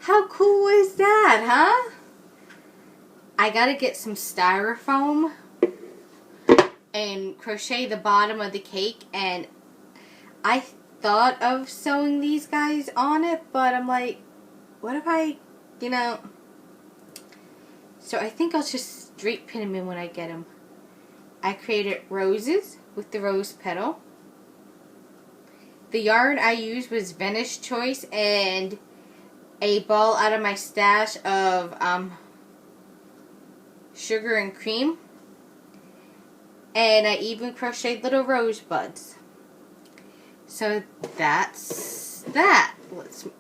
How cool is that, huh? I gotta get some styrofoam and crochet the bottom of the cake, and I thought of sewing these guys on it, but I'm like, what if I, so I think I'll just straight pin them in when I get them. I created roses with the rose petal. The yarn I used was Venice Choice and a ball out of my stash of sugar and cream. And I even crocheted little rose buds. So that's that.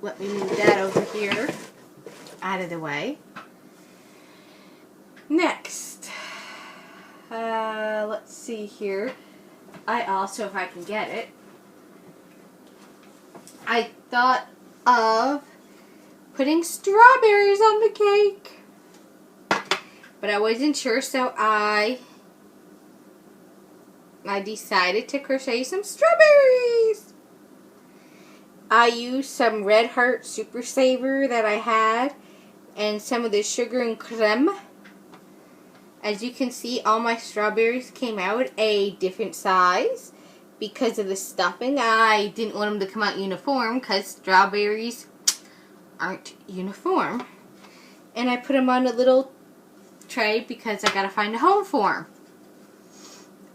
Let me move that over here out of the way. Next, let's see here. I also, if I can get it, I thought of putting strawberries on the cake, but I wasn't sure, so I decided to crochet some strawberries. I used some Red Heart Super Saver that I had and some of the sugar and creme. As you can see, all my strawberries came out a different size because of the stuffing. I didn't want them to come out uniform because strawberries aren't uniform. And I put them on a little tray because I gotta find a home for them.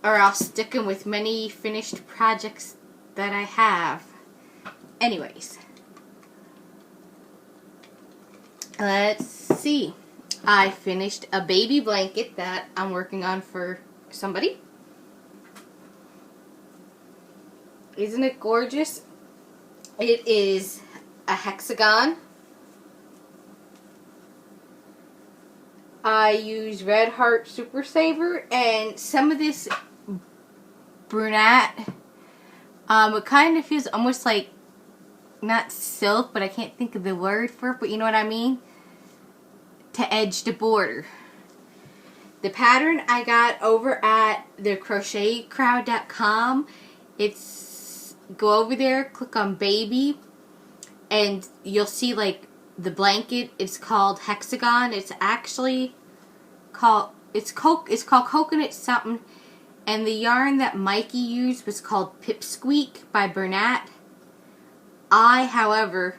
Or I'll stick them with many finished projects that I have. Anyways, let's see. I finished a baby blanket that I'm working on for somebody. Isn't it gorgeous? It is a hexagon. I use Red Heart Super Saver and some of this brunette. It kind of feels almost like, not silk, but I can't think of the word for it, but you know what I mean? To edge the border. The pattern I got over at thecrochetcrowd.com. It's, go over there, click on baby, and you'll see like the blanket. It's called hexagon. It's actually called, it's called coconut something, and the yarn that Mikey used was called Pipsqueak by Bernat. I, however,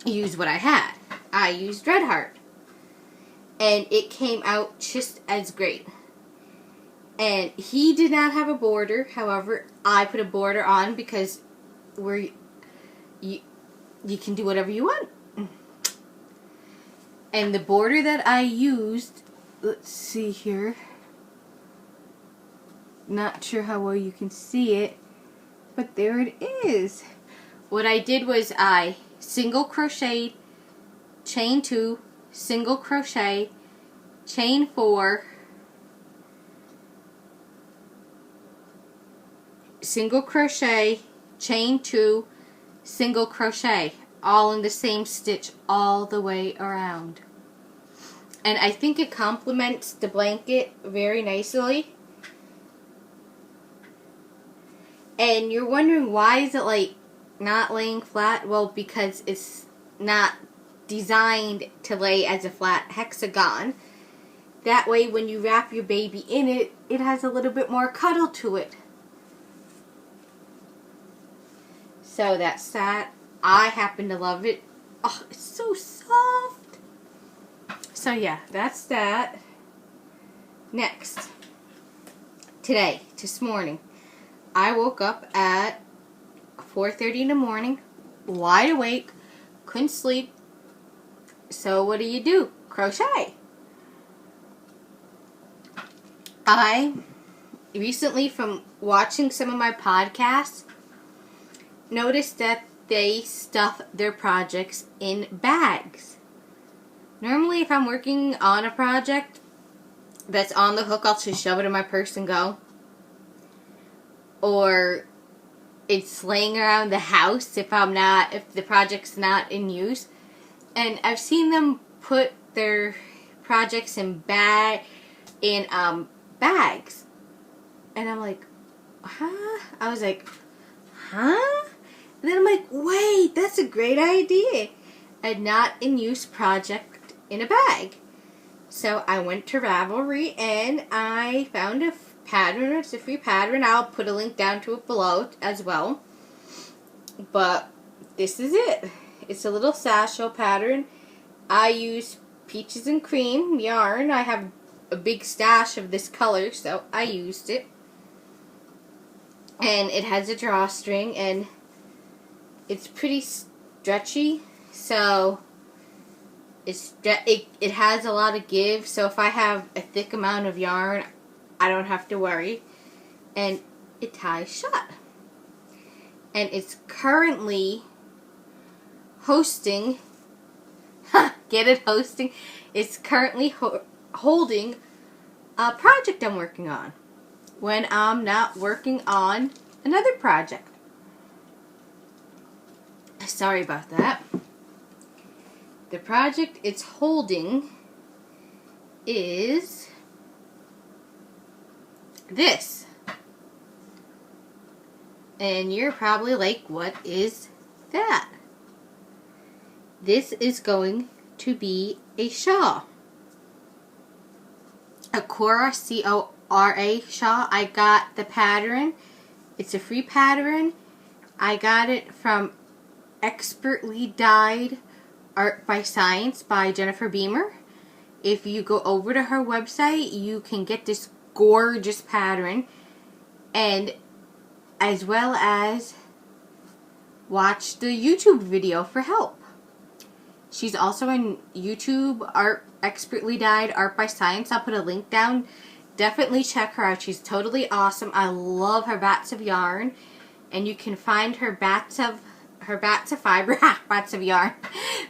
used what I had. I used Red Heart, and it came out just as great. And he did not have a border. However, I put a border on because you can do whatever you want. And the border that I used, let's see here. Not sure how well you can see it, but there it is. What I did was I single crocheted, chain 2, single crochet, chain 4, single crochet, chain 2, single crochet, all in the same stitch all the way around. And I think it complements the blanket very nicely. And you're wondering, why is it like not laying flat? Well, because it's not designed to lay as a flat hexagon. That way when you wrap your baby in it, it has a little bit more cuddle to it. So that's that. I happen to love it. Oh, it's so soft. So yeah, that's that. Next. This morning, I woke up at 4:30 in the morning, wide awake, couldn't sleep. So what do? Crochet. I recently, from watching some of my podcasts, noticed that they stuff their projects in bags. Normally, if I'm working on a project that's on the hook, I'll just shove it in my purse and go. Or it's laying around the house if the project's not in use. And I've seen them put their projects in bags. And I'm like, huh? I was like, huh? And then I'm like, wait, that's a great idea. a not-in-use project in a bag. So I went to Ravelry and I found a pattern. It's a free pattern. I'll put a link down to it below as well. But this is it. It's a little satchel pattern. I use peaches and cream yarn. I have a big stash of this color, so I used it. And it has a drawstring, and it's pretty stretchy, so it has a lot of give. So if I have a thick amount of yarn, I don't have to worry. And it ties shut. And it's currently hosting. Get it, hosting? It's currently holding a project I'm working on when I'm not working on another project. Sorry about that. The project it's holding is this. And you're probably like, what is that? This is going to be a shawl. A Cora, C-O-R-A shawl. I got the pattern. It's a free pattern. I got it from Expertly Dyed Art by Science by Jennifer Beamer. If you go over to her website, you can get this gorgeous pattern, and as well as watch the YouTube video for help. She's also on YouTube, Expertly Dyed Art by Science. I'll put a link down. Definitely check her out. She's totally awesome. I love her bats of yarn, and you can find her bats of fiber, bats of yarn,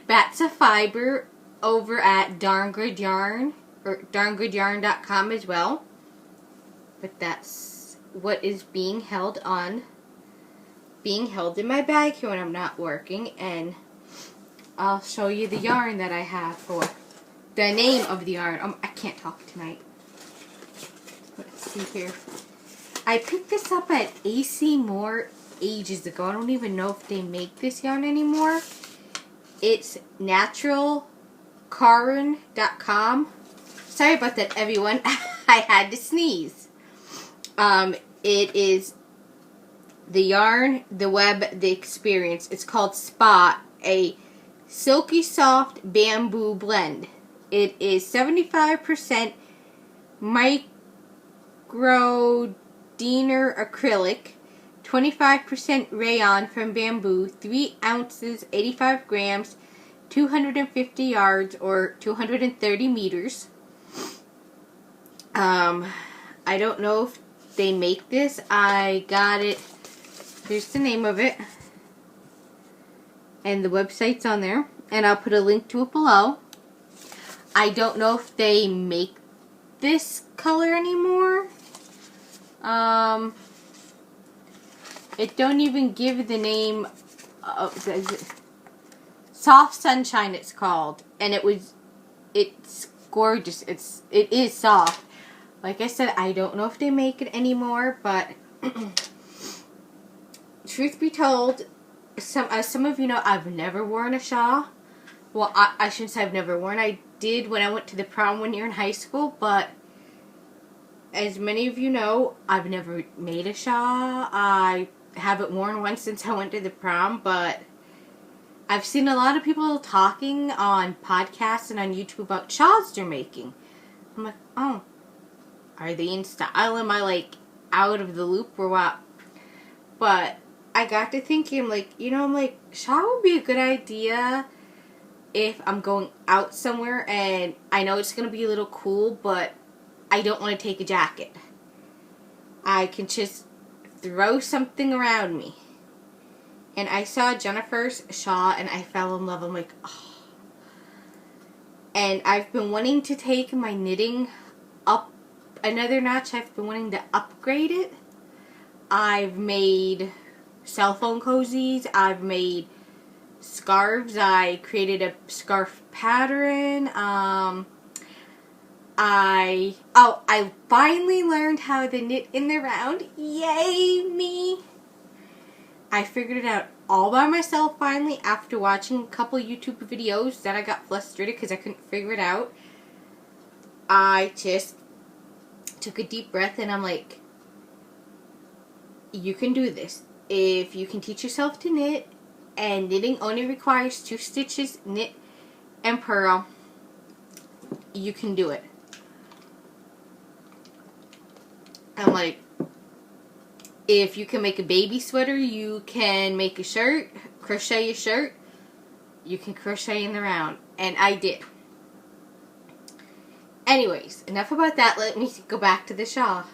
bats of fiber over at Darn Good Yarn or darngoodyarn.com as well. But that's what is being held in my bag here when I'm not working, and I'll show you the yarn that I have for the name of the yarn. I can't talk tonight. Let's see here. I picked this up at AC Moore ages ago. I don't even know if they make this yarn anymore. It's naturalcaron.com. Sorry about that, everyone. I had to sneeze. It is the yarn, the web, the experience. It's called Spot, a silky soft bamboo blend. It is 75% microdiner acrylic, 25% rayon from bamboo, 3 ounces, 85 grams, 250 yards or 230 meters. I don't know if they make this. I got it. Here's the name of it. And the website's on there. And I'll put a link to it below. I don't know if they make this color anymore. It don't even give the name of Soft Sunshine it's called. And it's gorgeous. It is soft. Like I said, I don't know if they make it anymore, but truth be told, as some of you know, I've never worn a shawl. Well, I shouldn't say I've never worn. I did when I went to the prom one year in high school, but as many of you know, I've never made a shawl. I haven't worn one since I went to the prom, but I've seen a lot of people talking on podcasts and on YouTube about shawls they're making. I'm like, oh, are they in style? Am I like out of the loop or what? But I got to thinking, shawl would be a good idea if I'm going out somewhere and I know it's going to be a little cool, but I don't want to take a jacket. I can just throw something around me. And I saw Jennifer's shawl and I fell in love. I'm like, oh. And I've been wanting to take my knitting up another notch. I've been wanting to upgrade it. I've made cell phone cozies. I've made scarves. I created a scarf pattern. I finally learned how to knit in the round. Yay, me! I figured it out all by myself finally after watching a couple YouTube videos that I got frustrated because I couldn't figure it out. I just took a deep breath and I'm like, you can do this. If you can teach yourself to knit, and knitting only requires 2 stitches, knit and purl, you can do it. I'm like, if you can make a baby sweater, you can make a shirt, crochet a shirt, you can crochet in the round. And I did. Anyways, enough about that. Let me go back to the shawl.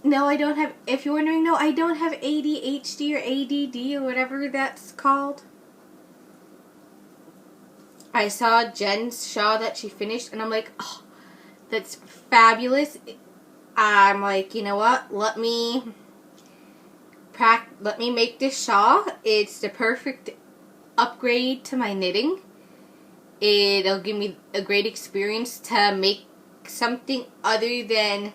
No, I don't have, if you're wondering, no, I don't have ADHD or ADD or whatever that's called. I saw Jen's shawl that she finished and I'm like, oh, that's fabulous. I'm like, you know what? Let me make this shawl. It's the perfect upgrade to my knitting. It'll give me a great experience to make something other than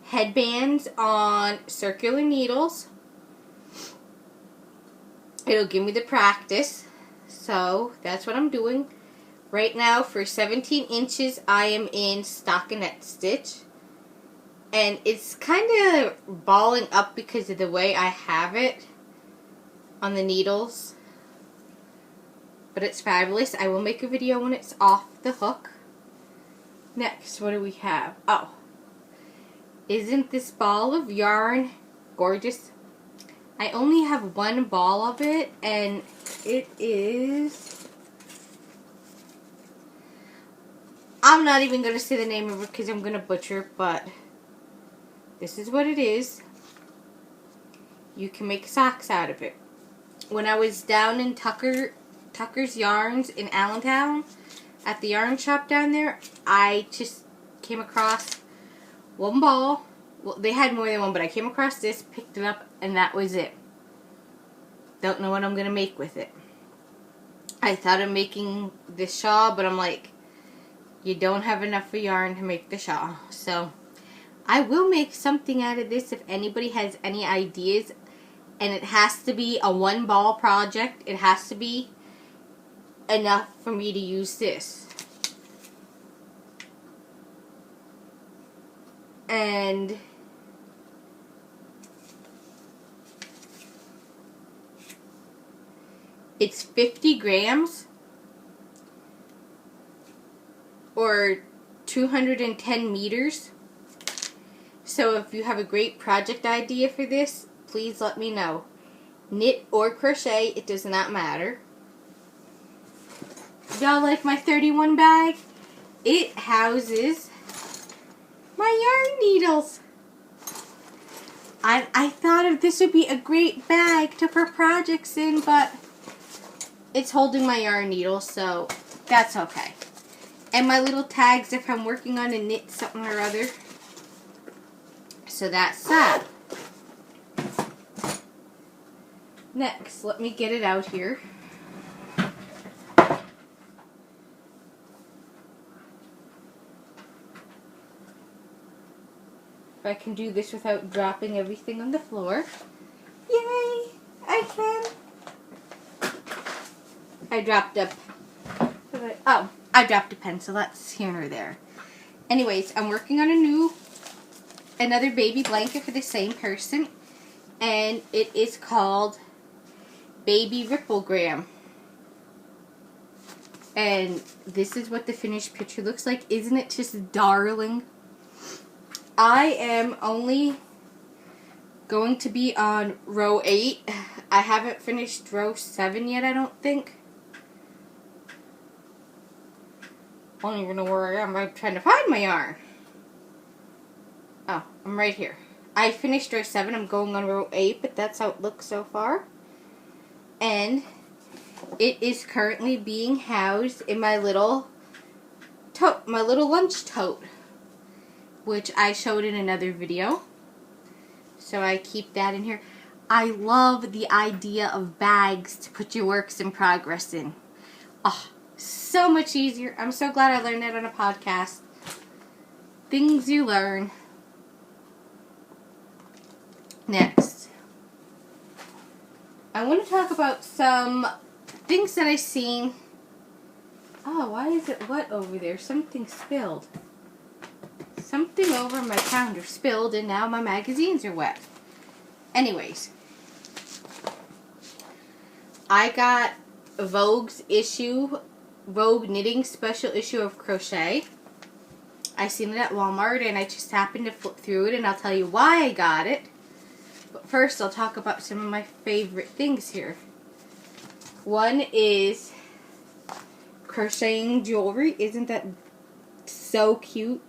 headbands on circular needles. It'll give me the practice. So that's what I'm doing. Right now for 17 inches I am in stockinette stitch. And it's kind of balling up because of the way I have it on the needles. But it's fabulous. I will make a video when it's off the hook. Next, what do we have? Oh, isn't this ball of yarn gorgeous? I only have one ball of it, and it is... I'm not even going to say the name of it because I'm going to butcher it, but this is what it is. You can make socks out of it. When I was down in Tucker's Yarns in Allentown, at the yarn shop down there, I just came across one ball. Well, they had more than one, but I came across this, picked it up, and that was it. Don't know what I'm going to make with it. I thought of making this shawl, but I'm like, you don't have enough yarn to make the shawl. So, I will make something out of this if anybody has any ideas. And it has to be a one ball project. It has to be enough for me to use this. And it's 50 grams or 210 meters. So if you have a great project idea for this, please let me know. Knit or crochet, it does not matter. Y'all like my 31 bag? It houses my yarn needles. I thought of this would be a great bag to put projects in, but it's holding my yarn needles, so that's okay. And my little tags if I'm working on a knit something or other. So that's that. Next, let me get it out here. If I can do this without dropping everything on the floor. Yay! I can! I dropped a pencil. That's here nor there. Anyways, I'm working on another baby blanket for the same person. And it is called Baby Ripplegram. And this is what the finished picture looks like. Isn't it just darling? I am only going to be on row 8. I haven't finished row 7 yet, I don't think. I don't even know where I am. I'm trying to find my yarn. Oh, I'm right here. I finished row 7. I'm going on row 8, but that's how it looks so far. And it is currently being housed in my little tote, my little lunch tote, which I showed in another video. So I keep that in here. I love the idea of bags to put your works in progress in. Oh, so much easier. I'm so glad I learned that on a podcast. Things you learn. Next. I want to talk about some things that I've seen. Oh, why is it wet over there? Something spilled. Something over my counter spilled, and now my magazines are wet. Anyways, I got Vogue's Vogue Knitting Special Issue of Crochet. I seen it at Walmart, and I just happened to flip through it, and I'll tell you why I got it. But first, I'll talk about some of my favorite things here. One is crocheting jewelry. Isn't that so cute?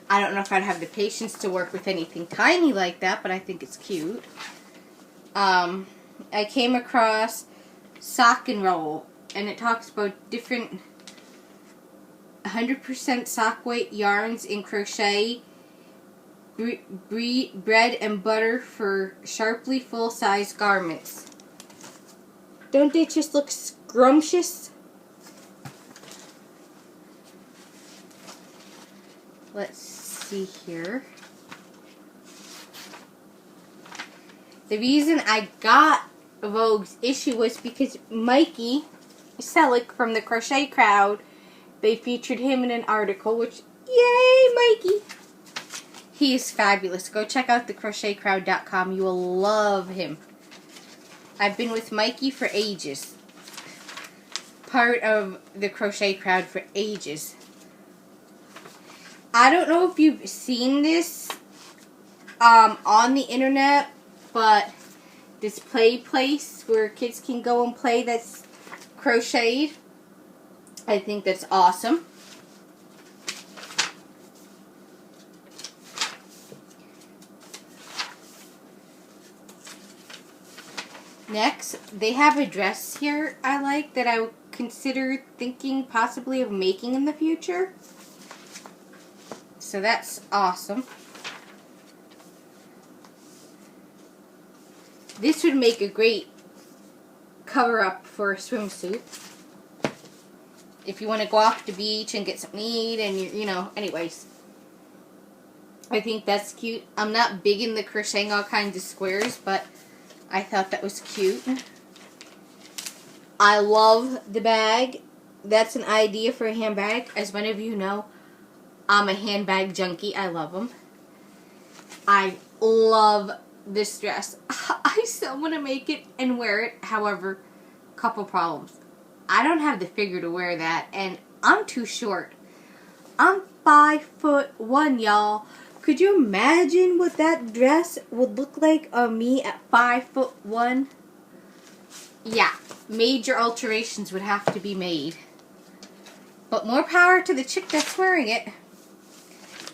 I don't know if I'd have the patience to work with anything tiny like that, but I think it's cute. I came across Sock and Roll, and it talks about different 100% sock weight yarns in crochet, bread and butter for sharply full-size garments. Don't they just look scrumptious? Let's see here. The reason I got Vogue's issue was because Mikey Selick from the Crochet Crowd, they featured him in an article, which, yay, Mikey! He is fabulous. Go check out thecrochetcrowd.com. You will love him. I've been with Mikey for ages. Part of the Crochet Crowd for ages. I don't know if you've seen this on the internet, but this play place where kids can go and play that's crocheted. I think that's awesome. Next, they have a dress here I like that I would consider thinking possibly of making in the future. So that's awesome. This would make a great cover-up for a swimsuit. If you want to go off the beach and get something to eat and, you know, anyways. I think that's cute. I'm not big in the crocheting all kinds of squares, but I thought that was cute. I love the bag. That's an idea for a handbag. As many of you know, I'm a handbag junkie. I love them. I love this dress. I still want to make it and wear it. However, couple problems. I don't have the figure to wear that, and I'm too short. I'm 5'1", y'all. Could you imagine what that dress would look like on me at 5'1"? Yeah, major alterations would have to be made. But more power to the chick that's wearing it.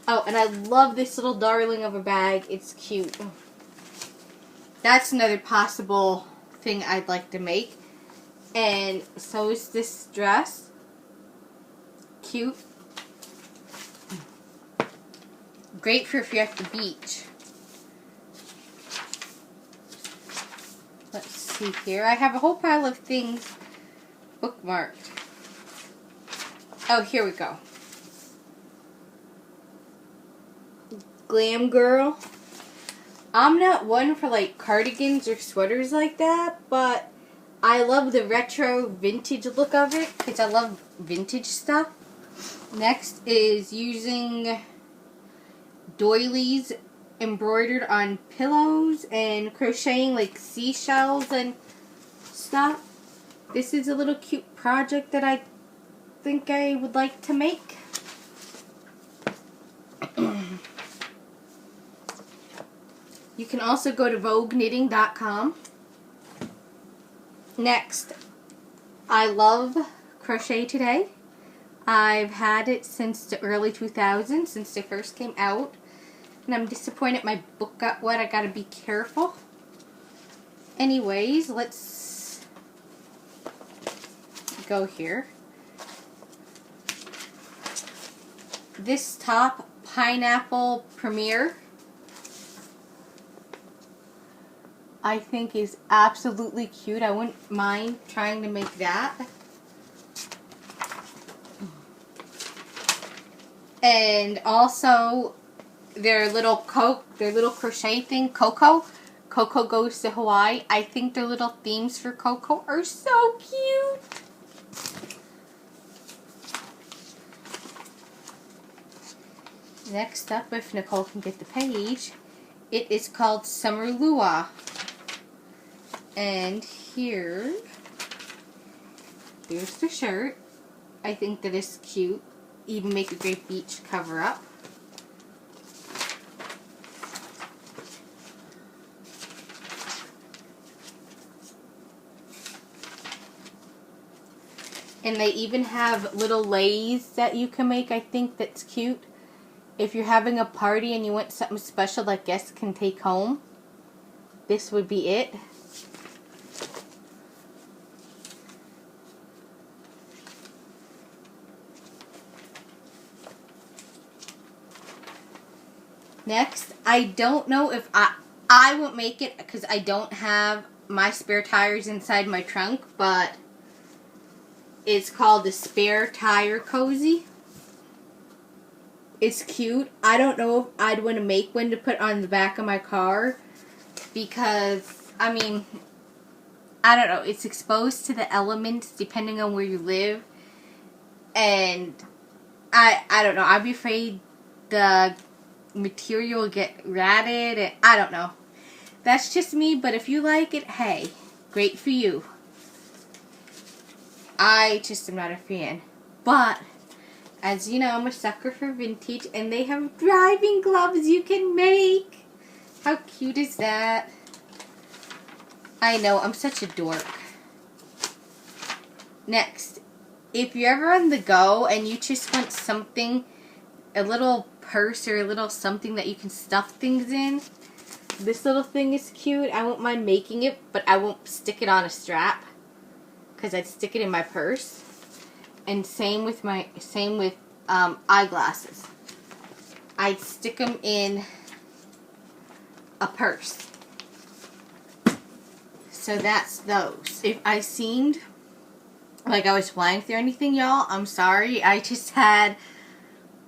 Oh, and I love this little darling of a bag. It's cute. That's another possible thing I'd like to make. And so is this dress. Cute. Great for if you're at the beach. Let's see here. I have a whole pile of things bookmarked. Oh, here we go. Glam Girl. I'm not one for like cardigans or sweaters like that, but I love the retro vintage look of it because I love vintage stuff. Next is using doilies embroidered on pillows and crocheting like seashells and stuff. This is a little cute project that I think I would like to make. You can also go to VogueKnitting.com. Next, I love Crochet Today. I've had it since the early 2000s, since they first came out. And I'm disappointed my book got wet. I gotta be careful. Anyways, let's go here. This top, Pineapple Premier, I think is absolutely cute. I wouldn't mind trying to make that. And also their little crochet thing, Coco Coco Goes to Hawaii. I think their little themes for Coco are so cute. Next up, if Nicole can get the page, it is called Summer Luau. And here's the shirt. I think that is cute. Even make a great beach cover up. And they even have little leis that you can make. I think that's cute. If you're having a party and you want something special that guests can take home, this would be it. Next, I don't know if I won't make it because I don't have my spare tires inside my trunk, but it's called the Spare Tire Cozy. It's cute. I don't know if I'd want to make one to put on the back of my car because, I mean, I don't know. It's exposed to the elements depending on where you live. And I don't know. I'd be afraid the material will get ratted. And I don't know. That's just me. But if you like it, hey, great for you. I just am not a fan. But as you know, I'm a sucker for vintage, and they have driving gloves you can make. How cute is that? I know, I'm such a dork. Next, if you're ever on the go and you just want something, a little purse or a little something that you can stuff things in, this little thing is cute. I won't mind making it, but I won't stick it on a strap because I'd stick it in my purse. And same with eyeglasses. I'd stick them in a purse. So that's those. If I seemed like I was flying through anything, y'all, I'm sorry. I just had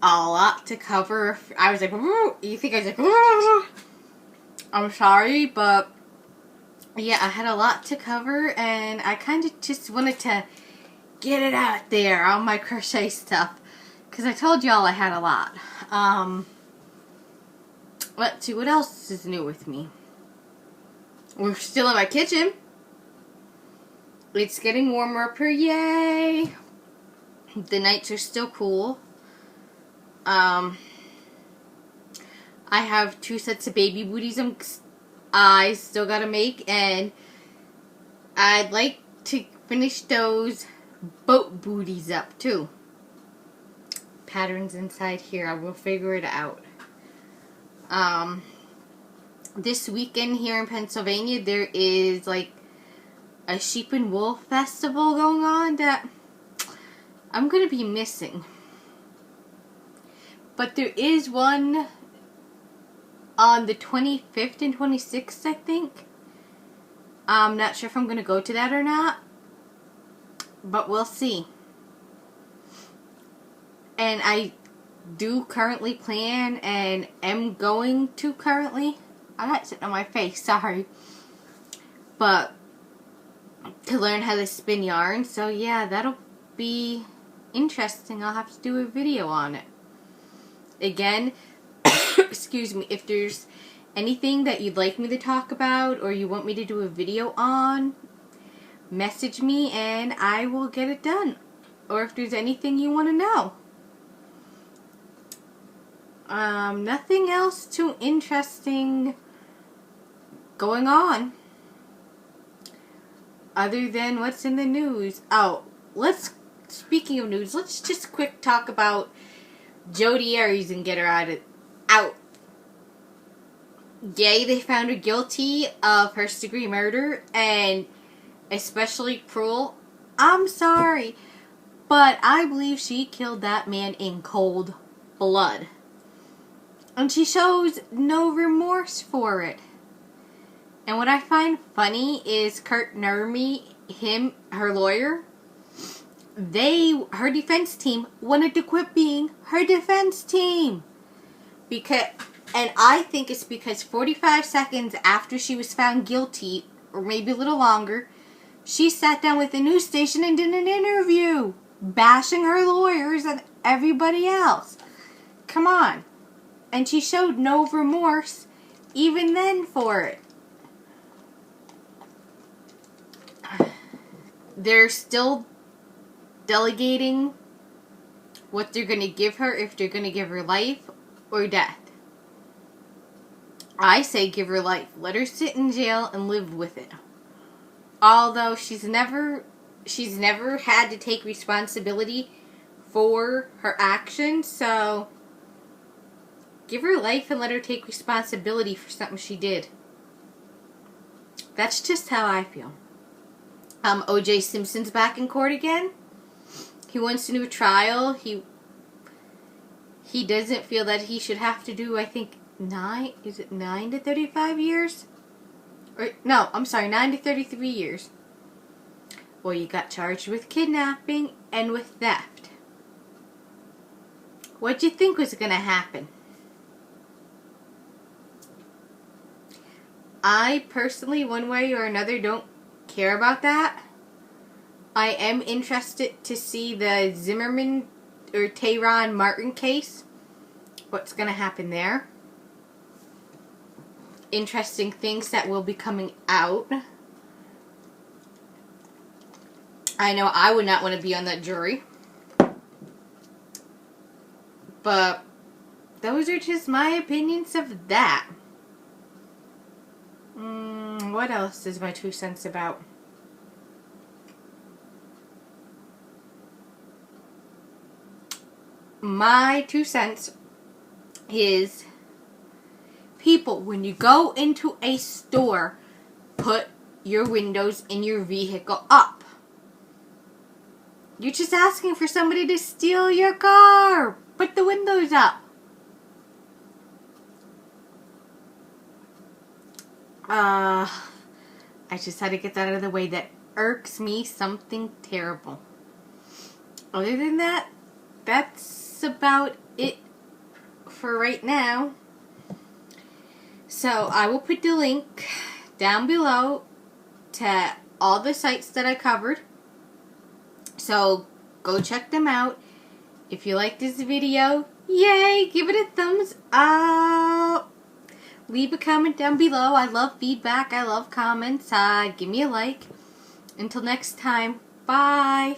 a lot to cover. I was like, you think I was like, I'm sorry, but yeah, I had a lot to cover, and I kind of just wanted to get it out there, all my crochet stuff, because I told y'all I had a lot. Let's see, what else is new with me? We're still in my kitchen. It's getting warmer up here, yay! The nights are still cool. I have 2 sets of baby booties I still gotta make, and I'd like to finish those boat booties up too. Patterns inside here, I will figure it out. This weekend here in Pennsylvania, there is like a sheep and wool festival going on that I'm gonna be missing. But there is one on the 25th and 26th, I think. I'm not sure if I'm gonna go to that or not, but we'll see. And I do currently plan and am going to currently. I'm not sitting on my face, sorry. But to learn how to spin yarn. So yeah, that'll be interesting. I'll have to do a video on it. Again, excuse me, if there's anything that you'd like me to talk about or you want me to do a video on, message me and I will get it done. Or if there's anything you want to know. Nothing else too interesting going on other than what's in the news. Oh, speaking of news, let's just quick talk about Jodi Arias and get her out. Yay, they found her guilty of first-degree murder and especially cruel. I'm sorry, but I believe she killed that man in cold blood. And she shows no remorse for it. And what I find funny is Kurt Nurmi, her lawyer, her defense team wanted to quit being her defense team. And I think it's because 45 seconds after she was found guilty, or maybe a little longer, she sat down with the news station and did an interview, bashing her lawyers and everybody else. Come on. And she showed no remorse even then for it. They're still delegating what they're going to give her, if they're going to give her life or death. I say give her life. Let her sit in jail and live with it. Although she's never had to take responsibility for her actions, so give her life and let her take responsibility for something she did. That's just how I feel. O.J. Simpson's back in court again. He wants to do a trial. He doesn't feel that he should have to do, I think, 9 to 35 years? Or, no, I'm sorry, 9 to 33 years. Well, you got charged with kidnapping and with theft. What'd you think was going to happen? I personally, one way or another, don't care about that. I am interested to see the Zimmerman or Tehran Martin case. What's going to happen there? Interesting things that will be coming out. I know I would not want to be on that jury. But those are just my opinions of that. What else is my 2 cents about? My 2 cents is, people, when you go into a store, put your windows in your vehicle up. You're just asking for somebody to steal your car. Put the windows up. I just had to get that out of the way. That irks me something terrible. Other than that, that's about it for right now. So I will put the link down below to all the sites that I covered. So go check them out. If you like this video, yay, give it a thumbs up. Leave a comment down below. I love feedback. I love comments. Give me a like. Until next time, bye.